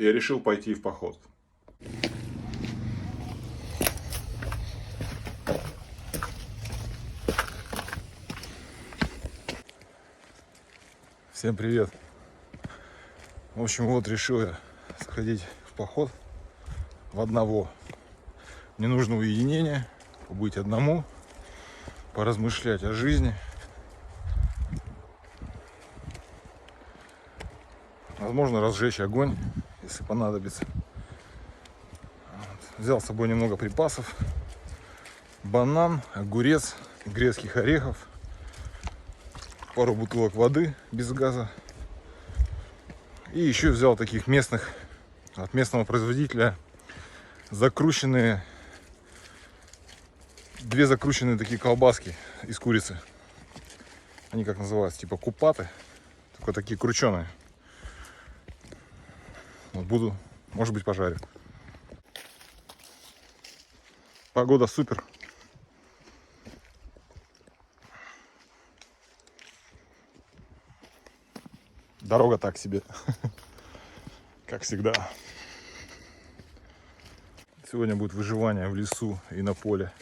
я решил пойти в поход. Всем привет! В общем, вот решил я сходить в поход в одного. Мне нужно уединение, побыть одному, поразмышлять о жизни. Возможно, разжечь огонь, если понадобится. Взял с собой немного припасов. Банан, огурец, грецких орехов, пару бутылок воды без газа. И еще взял таких местных, от местного производителя, две закрученные такие колбаски из курицы. Они как называются, типа купаты, только такие крученые. Вот буду, может быть, пожарю. Погода супер. Дорога так себе, как всегда. Сегодня будет выживание в лесу и на поле.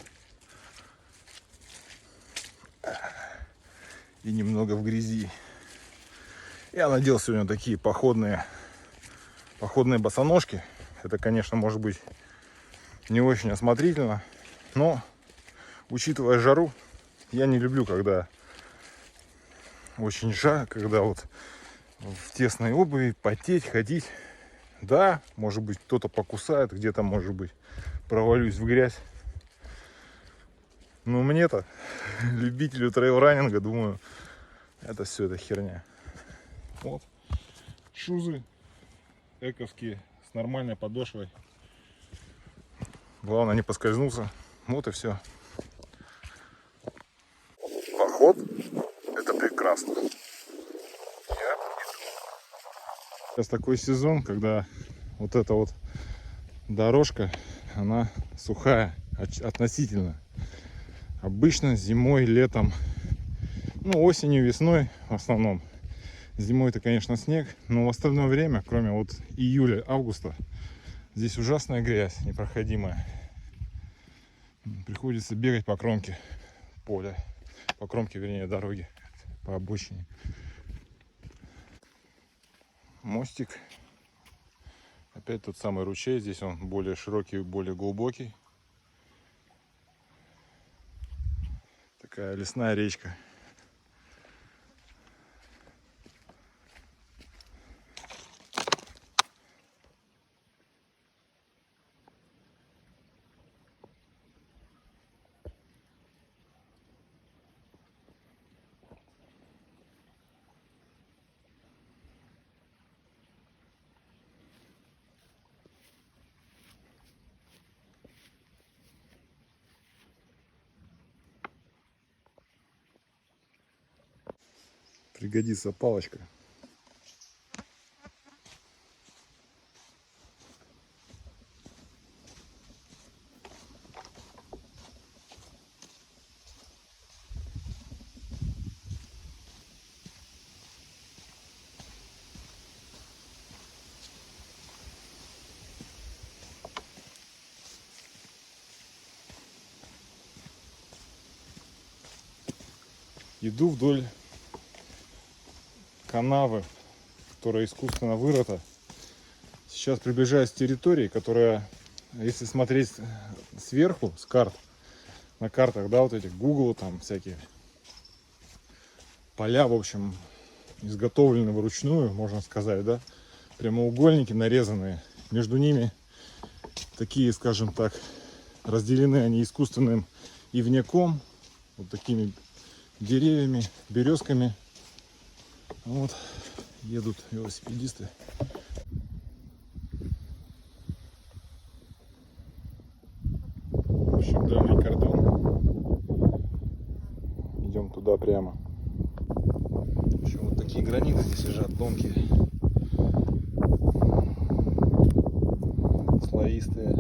И немного в грязи. Я надел сегодня такие походные босоножки. Это, конечно, может быть не очень осмотрительно, но, учитывая жару, я не люблю, когда очень жарко, когда вот в тесной обуви потеть, ходить. Да, может быть, кто-то покусает, где-то, может быть, провалюсь в грязь. Но мне-то, любителю трейл-раннинга, думаю, это все это херня. Вот, шузы эковские, с нормальной подошвой. Главное не поскользнуться. Вот и все. Поход — это прекрасно. Сейчас такой сезон, когда вот эта вот дорожка, она сухая относительно. Обычно зимой, летом, ну осенью, весной в основном. Зимой это, конечно, снег, но в остальное время, кроме вот июля, августа, здесь ужасная грязь, непроходимая. Приходится бегать по кромке поля, по кромке, вернее, дороги, по обочине. Мостик. Опять тот самый ручей. Здесь он более широкий, более глубокий. Такая лесная речка. Пригодится палочка. Иду вдоль канавы, которая искусственно вырыта. Сейчас приближаюсь к территории, которая, если смотреть сверху, с карт, на картах, да, вот этих Google, там всякие поля, в общем, изготовлены вручную, можно сказать, да, прямоугольники нарезанные, между ними такие, скажем так, разделены они искусственным ивняком, вот такими деревьями, березками. Вот едут велосипедисты. В общем, дальний кордон. Идем туда прямо. В общем, вот такие граниты здесь лежат, тонкие, слоистые.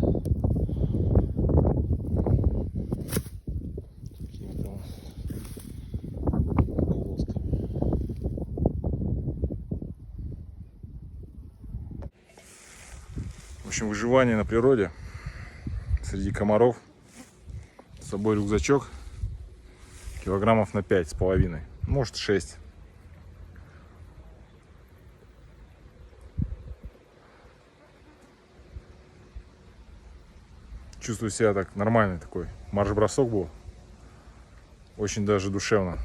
В общем, выживание на природе среди комаров. С собой рюкзачок килограммов на 5,5, может 6. Чувствую себя так нормально, такой марш-бросок был. Очень даже душевно.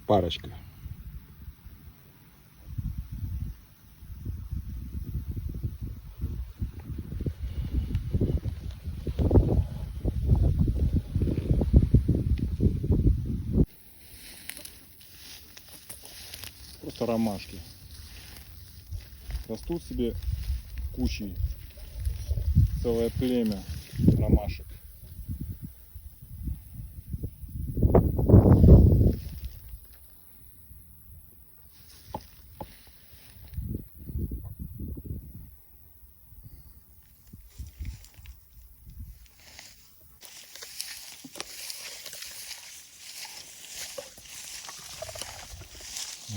Парочка. Просто ромашки. Растут себе кучей. Целое племя ромашек.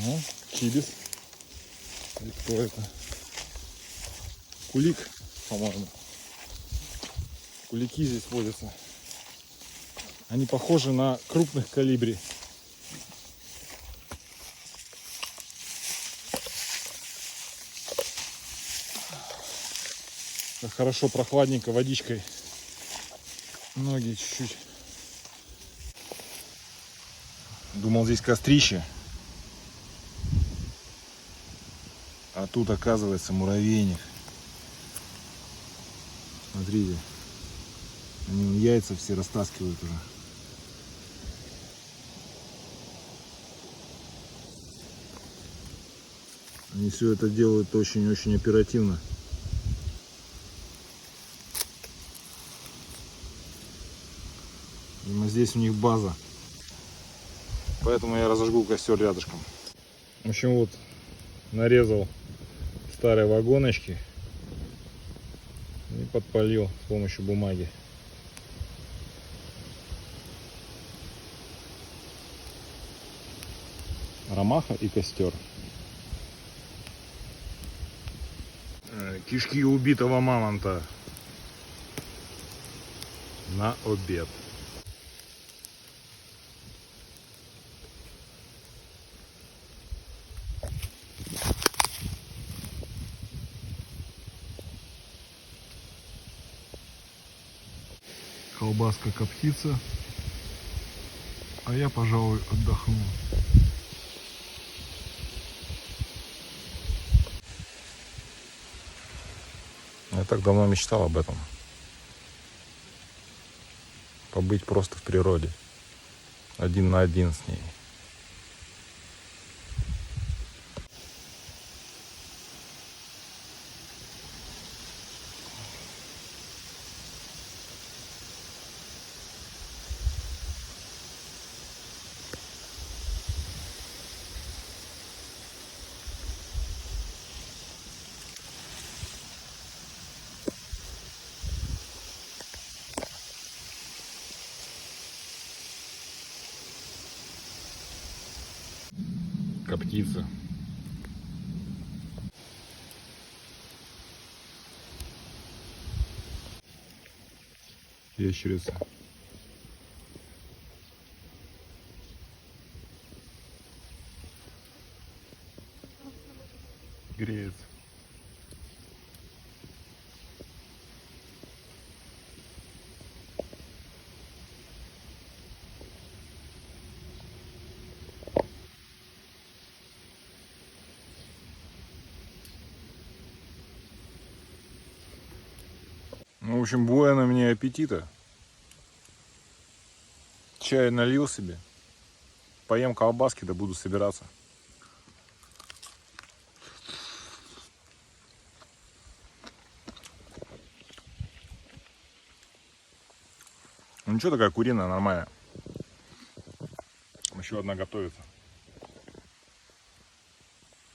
Ну, чибис. Или кто это? Кулик, по-моему. Кулики здесь водятся. Они похожи на крупных колибри. Так хорошо, прохладненько, водичкой. Ноги чуть-чуть. Думал, здесь кострище. А тут, оказывается, муравейник. Смотрите. Они яйца все растаскивают уже. Они все это делают очень-очень оперативно. Видимо, здесь у них база. Поэтому я разожгу костер рядышком. В общем, вот нарезал старые вагоночки и подпалил с помощью бумаги. Ромаха и костер. Кишки убитого мамонта на обед. Колбаска коптится, а я, пожалуй, отдохну. Я так давно мечтал об этом. Побыть просто в природе. Один на один с ней. Коптится. Ящерица. Греется. В общем, буэна мне аппетита. Чай налил себе. Поем колбаски, да буду собираться. Ну ничего, такая куриная, нормальная. Еще одна готовится.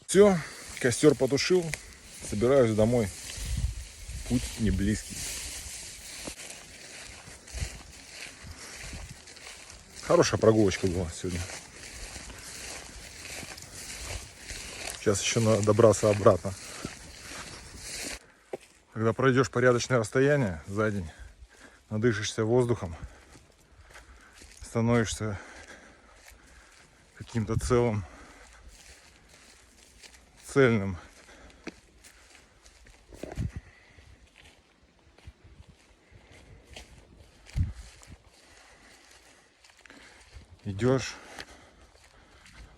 Все, костер потушил. Собираюсь домой. Путь не близкий. Хорошая прогулочка была сегодня. Сейчас еще надо добраться обратно. Когда пройдешь порядочное расстояние за день, надышишься воздухом, становишься каким-то целым, цельным. Идешь,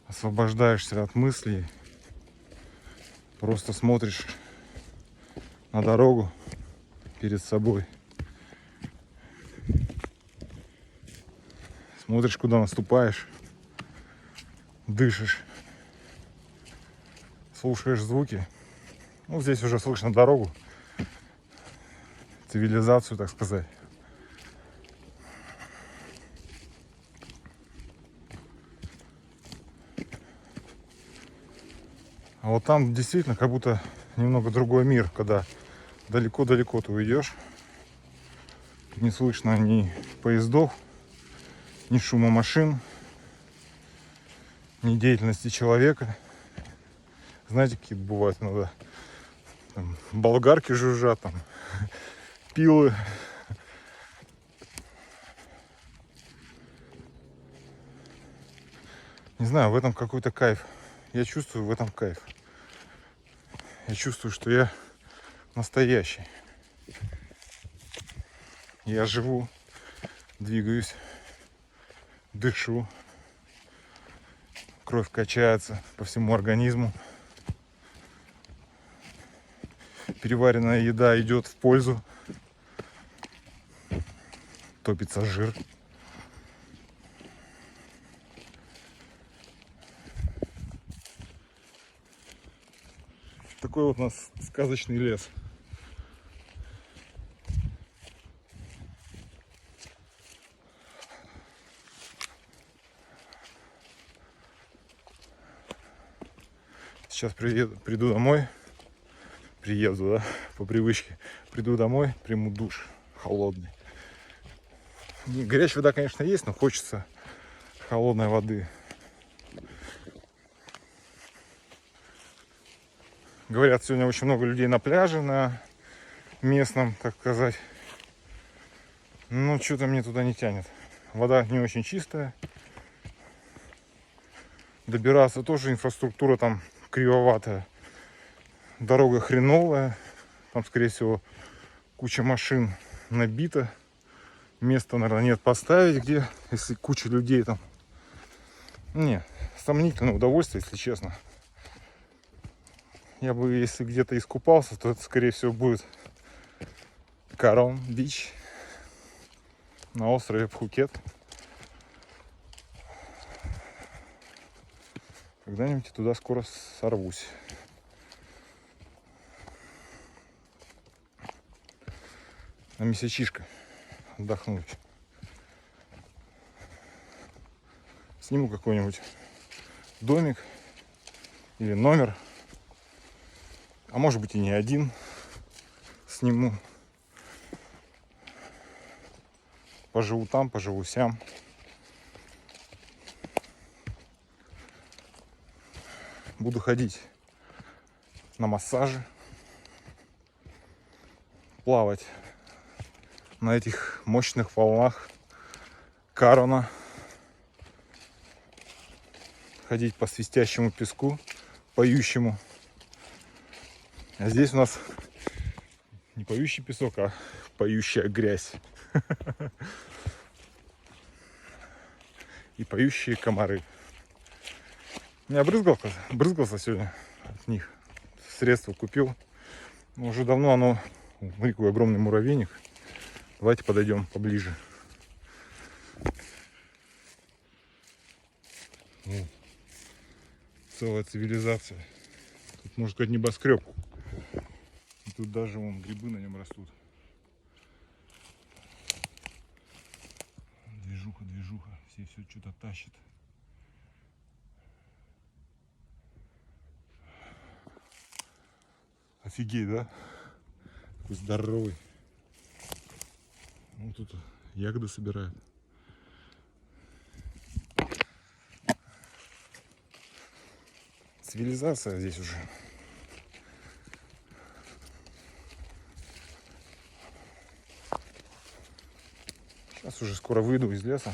освобождаешься от мыслей, просто смотришь на дорогу перед собой, смотришь, куда наступаешь, дышишь, слушаешь звуки. Ну, здесь уже слышно дорогу, цивилизацию, так сказать. А вот там действительно как будто немного другой мир, когда далеко-далеко ты уйдешь. Не слышно ни поездов, ни шума машин, ни деятельности человека. Знаете, какие бывают иногда? Там болгарки жужжат, там, пилы. Не знаю, в этом какой-то кайф. Я чувствую в этом кайф. Я чувствую, что я настоящий. Я живу, двигаюсь, дышу. Кровь качается по всему организму. Переваренная еда идет в пользу. Топится жир. Такой вот у нас сказочный лес. Сейчас приду домой. Приеду, да, по привычке. Приду домой, приму душ холодный. Горячая вода, конечно, есть, но хочется холодной воды. Говорят, сегодня очень много людей на пляже, на местном, так сказать. Но что-то мне туда не тянет. Вода не очень чистая. Добираться тоже инфраструктура там кривоватая. Дорога хреновая. Там, скорее всего, куча машин набита. Места, наверное, нет поставить, где, если куча людей там. Не, сомнительное удовольствие, если честно. Я бы, если где-то искупался, то это, скорее всего, будет Карон-Бич на острове Пхукет. Когда-нибудь туда скоро сорвусь. На месячишко отдохнуть. Сниму какой-нибудь домик или номер. А может быть и не один сниму. Поживу там, поживу сям. Буду ходить на массажи. Плавать на этих мощных волнах Карона. Ходить по свистящему песку, поющему. А здесь у нас не поющий песок, а поющая грязь. И поющие комары. Я брызгался сегодня от них. Средство купил. Но уже давно оно Смотри, какой огромный муравейник. Давайте подойдем поближе. О, целая цивилизация. Тут, можно сказать, небоскреб. И тут даже вон грибы на нем растут. Движуха, движуха. Все что-то тащат. Офигеть, да? Такой здоровый. Ну, тут ягоды собирают. Цивилизация здесь уже. Сейчас уже скоро выйду из леса.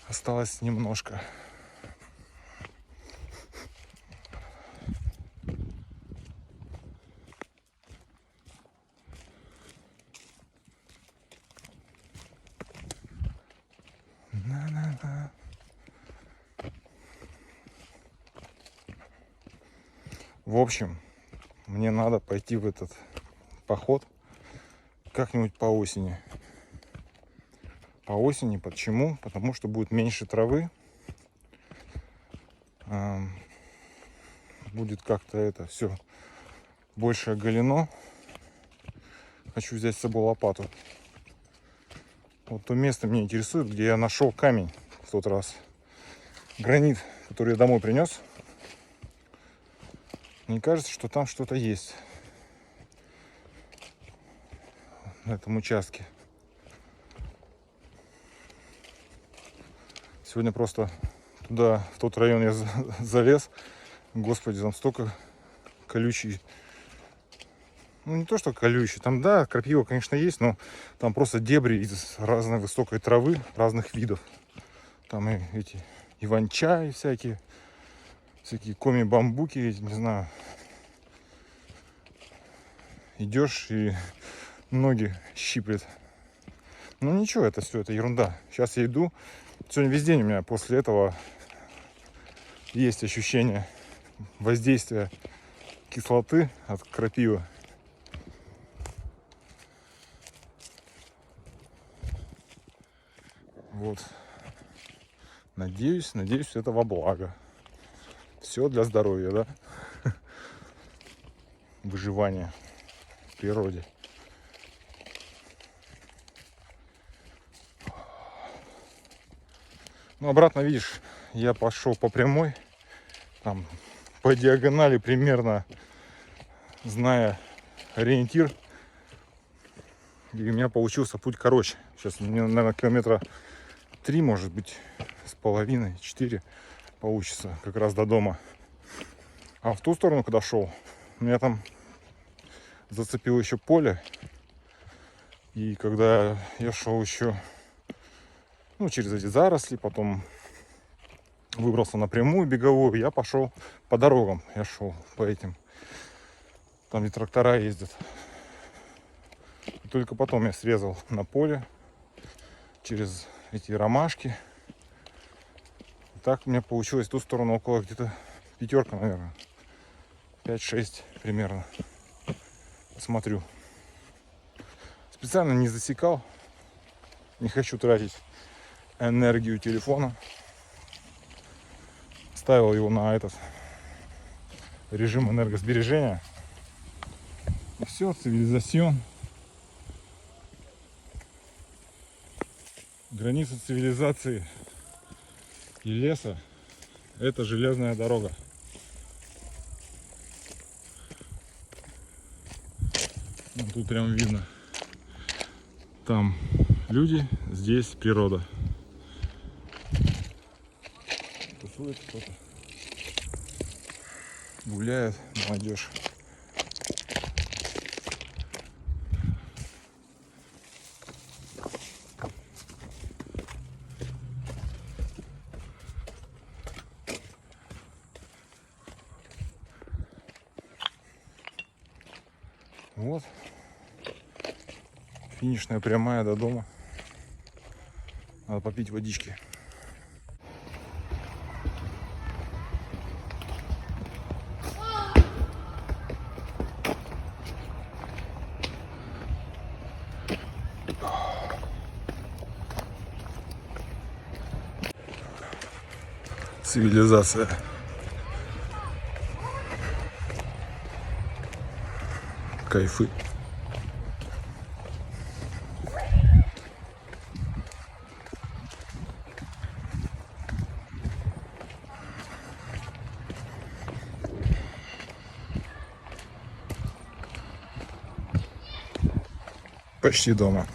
Осталось немножко. В общем, мне надо пойти в этот поход как-нибудь по осени. По осени. Почему? Потому что будет меньше травы. Будет как-то это все больше оголено. Хочу взять с собой лопату. Вот то место меня интересует, где я нашел камень в тот раз. Гранит, который я домой принес. Мне кажется, что там что-то есть на этом участке. Сегодня просто туда, в тот район я залез. Господи, там столько колючий. Ну, не то, что колючий. Там, да, крапива, конечно, есть, но там просто дебри из разной высокой травы, разных видов. Там и эти иван-чай всякие коми-бамбуки, не знаю. Идешь и ноги щиплет. Ну ничего, это все, это ерунда. Сейчас я иду. Сегодня весь день у меня после этого есть ощущение воздействия кислоты от крапивы. Вот. Надеюсь, это во благо. Все для здоровья, да? Выживание в природе. Ну, обратно, видишь, я пошел по прямой, там, по диагонали примерно, зная ориентир. И у меня получился путь короче. Сейчас мне, наверное, километра 3, может быть, с половиной, 4 получится как раз до дома. А в ту сторону, когда шел, меня там зацепило еще поле. И когда я шел еще, ну, через эти заросли, потом выбрался напрямую беговую, я пошел по дорогам. Я шел по этим, там, где трактора ездят. И только потом я срезал на поле через эти ромашки. И так у меня получилось в ту сторону около где-то 5, наверное. 5-6 примерно. Смотрю. Специально не засекал. Не хочу тратить энергию телефона. Ставил его на этот режим энергосбережения. И все, цивилизацион. Граница цивилизации и леса — это железная дорога. Ну, тут прям видно. Там люди, здесь природа. Тусует кто-то. Гуляет молодежь. Вот. Финишная прямая до дома. Надо попить водички. цивилизация. Кайфы. Почти дома.